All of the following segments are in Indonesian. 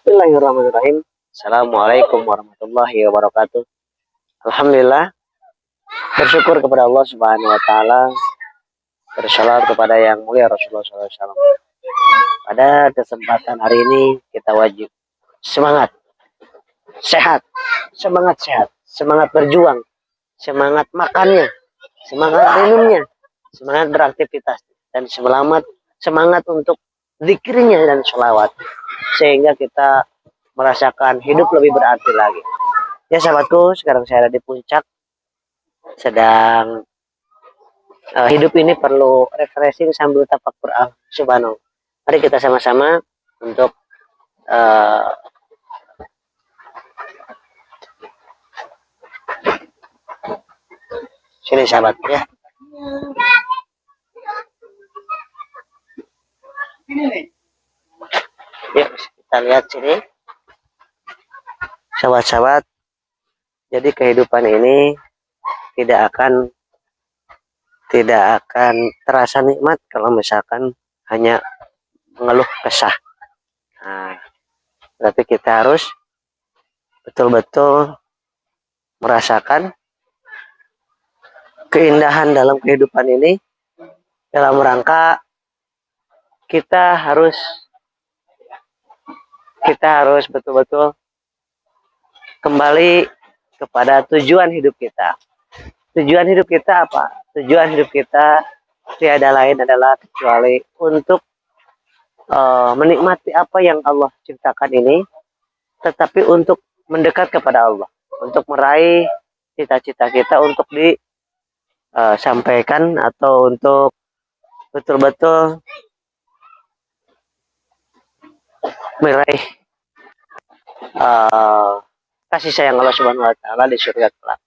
Bismillahirrahmanirrahim. Assalamualaikum warahmatullahi wabarakatuh. Alhamdulillah, bersyukur kepada Allah Subhanahu wa taala, bersalawat kepada yang mulia Rasulullah SAW. Pada kesempatan hari ini kita wajib semangat, sehat, semangat berjuang, semangat makannya, semangat minumnya, semangat beraktivitas, dan semangat untuk zikirnya dan sholawat, sehingga kita merasakan hidup lebih berarti lagi. Ya sahabatku, sekarang saya ada di puncak, sedang hidup ini perlu refreshing sambil tafakkur subhanahu. Mari kita sama-sama untuk uh, sini sahabat ya. Yuk kita lihat sini, sahabat-sahabat. Jadi kehidupan ini tidak akan terasa nikmat kalau misalkan hanya mengeluh kesah. Nah, berarti kita harus betul-betul merasakan keindahan dalam kehidupan ini, dalam rangka kita harus betul-betul kembali kepada tujuan hidup kita. Tujuan hidup kita apa? Tujuan hidup kita tiada lain adalah kecuali untuk menikmati apa yang Allah ciptakan ini, tetapi untuk mendekat kepada Allah, untuk meraih cita-cita kita, untuk disampaikan atau untuk betul-betul meraih kasih sayang Allah Subhanahu wa taala di surga kelak.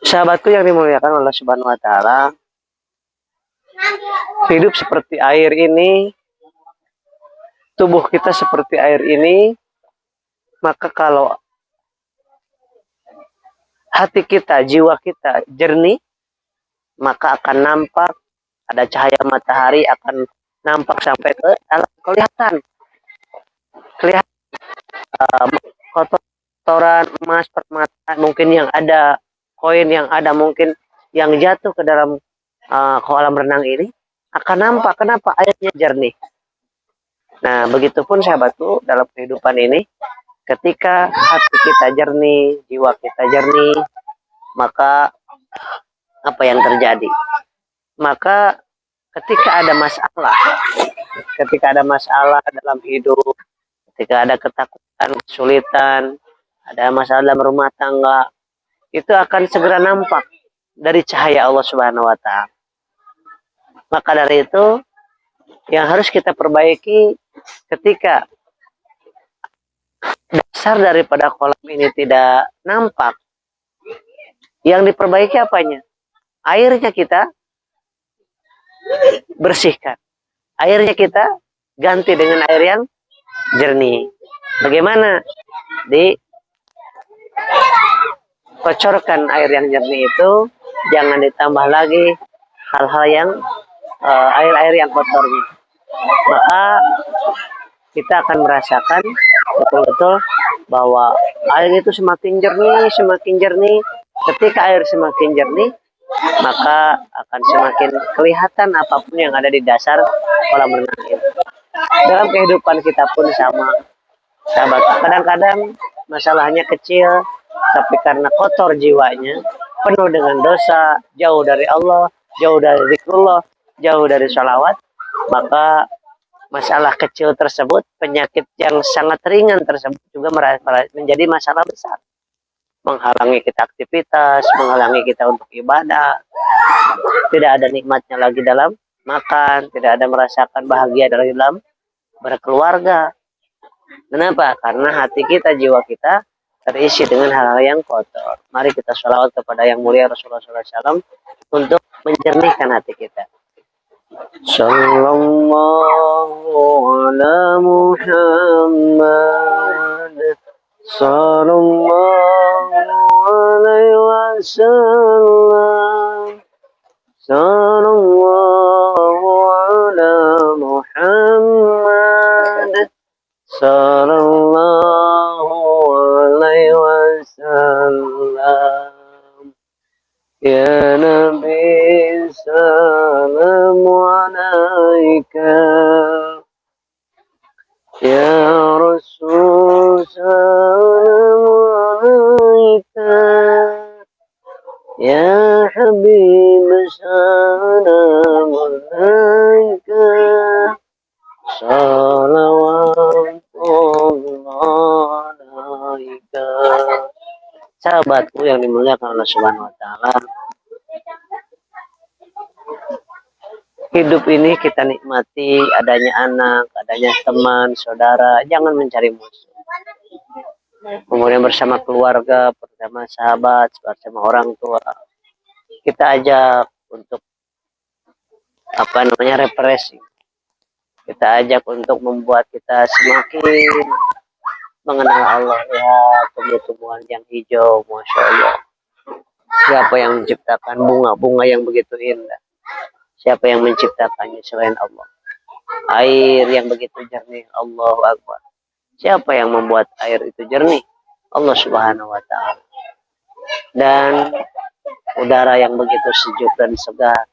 Sahabatku yang dimuliakan Allah Subhanahu wa taala, hidup seperti air ini, tubuh kita seperti air ini, maka kalau hati kita, jiwa kita jernih, maka akan nampak ada cahaya matahari, akan nampak sampai ke dalam, kelihatan kotoran emas, permata mungkin yang ada, koin yang ada, mungkin yang jatuh ke dalam kolam renang ini akan nampak. Kenapa? Airnya jernih. Nah, begitupun sahabatku dalam kehidupan ini, ketika hati kita jernih, jiwa kita jernih, maka apa yang terjadi? Maka ketika ada masalah dalam hidup, ketika ada ketakutan, kesulitan, ada masalah dalam rumah tangga, itu akan segera nampak dari cahaya Allah Subhanahu wa taala. Maka dari itu yang harus kita perbaiki, ketika dasar daripada kolam ini tidak nampak, yang diperbaiki apanya? Airnya kita bersihkan. Airnya kita ganti dengan air yang jernih. Bagaimana? Kocorkan air yang jernih itu, jangan ditambah lagi hal-hal yang air-air yang kotornya. Maka kita akan merasakan betul-betul bahwa air itu semakin jernih. Ketika air semakin jernih, maka akan semakin kelihatan apapun yang ada di dasar kolam renang itu. Dalam kehidupan kita pun sama, sahabat. Kadang-kadang masalahnya kecil, tapi karena kotor jiwanya, penuh dengan dosa, jauh dari Allah, jauh dari zikrullah, jauh dari sholawat, maka masalah kecil tersebut, penyakit yang sangat ringan tersebut juga menjadi masalah besar, menghalangi kita aktivitas, menghalangi kita untuk ibadah. Tidak ada nikmatnya lagi dalam makan, tidak ada merasakan bahagia dalam berkeluarga. Kenapa? Karena hati kita, jiwa kita terisi dengan hal-hal yang kotor. Mari kita sholawat kepada yang mulia Rasulullah SAW untuk menjernihkan hati kita. Sallallahu ala Muhammad, sallallahu alaihi wasallam, sallallahu ala Muhammad, sallallahu alaihi wasallam. Ya Nabi salamu alaika, ya Rasul salamu alaika, ya Habib salamu alaika, salawatullah alaika. Sahabatku yang dimuliakan Allah Subhanahu wa taala, hidup ini kita nikmati adanya anak, adanya teman, saudara, jangan mencari musuh. Kemudian bersama keluarga, bersama sahabat, bersama orang tua, kita ajak untuk refreshing. Kita ajak untuk membuat kita semakin mengenal Allah. Ya, tumbuh-tumbuhan yang hijau, masya Allah. Siapa yang menciptakan bunga-bunga yang begitu indah? Siapa yang menciptakannya selain Allah? Air yang begitu jernih, Allahu Akbar. Siapa yang membuat air itu jernih? Allah Subhanahu wa taala. Dan udara yang begitu sejuk dan segar.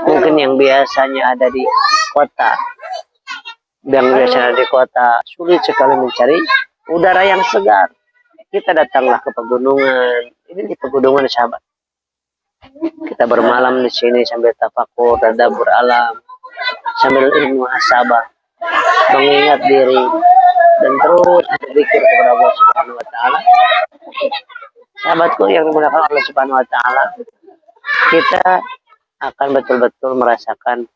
Mungkin yang biasanya ada di kota, sulit sekali mencari udara yang segar. Kita datanglah ke pegunungan. Ini di pegunungan, sahabat. Kita bermalam di sini sambil tafakur, tadabbur alam, sambil muhasabah, mengingat diri dan terus berzikir kepada Allah Subhanahu wa taala. Sahabatku yang dimuliakan Allah Subhanahu wa taala, kita akan betul-betul merasakan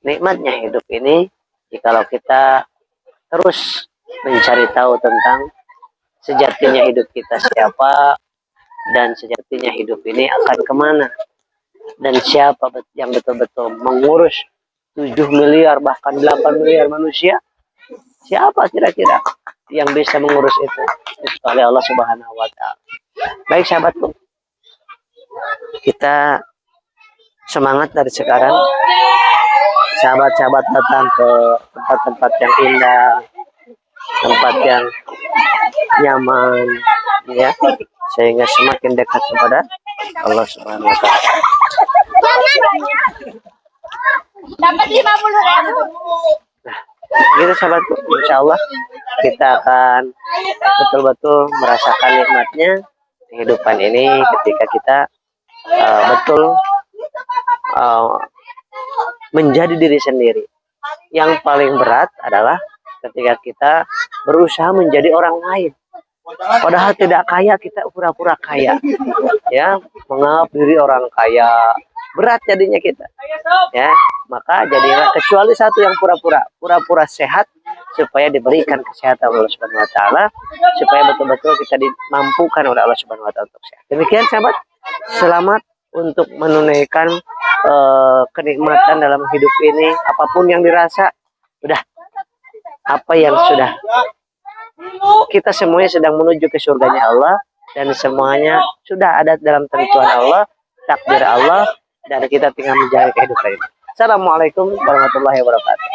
nikmatnya hidup ini jikalau kita terus mencari tahu tentang sejatinya hidup kita siapa, dan sejatinya hidup ini akan kemana, dan siapa yang betul-betul mengurus 7 miliar bahkan 8 miliar manusia. Siapa kira-kira yang bisa mengurus itu? Kecuali Allah Subhanahu wa taala. Baik sahabatku, kita semangat dari sekarang. Sahabat-sahabat datang ke tempat-tempat yang indah, tempat yang nyaman, ya, sehingga semakin dekat kepada Allah Subhanahu wa taala. Dapat 50.000. Nah, gitu sahabatku, insya Allah kita akan betul-betul merasakan nikmatnya kehidupan ini ketika kita betul menjadi diri sendiri. Yang paling berat adalah ketika kita berusaha menjadi orang lain. Padahal tidak kaya, kita pura-pura kaya. Ya, menganggap diri orang kaya. Berat jadinya kita. Ya, maka jadilah kecuali satu yang pura-pura sehat, supaya diberikan kesehatan oleh Allah Subhanahu wa taala, supaya betul-betul kita dimampukan oleh Allah Subhanahu wa taala untuk sehat. Demikian sahabat, selamat untuk menunaikan kenikmatan dalam hidup ini. Apapun yang dirasa, udah apa yang sudah, kita semuanya sedang menuju ke surganya Allah, dan semuanya sudah ada dalam tentuan Allah, takdir Allah, dan kita tinggal menjalani kehidupan ini. Assalamualaikum warahmatullahi wabarakatuh.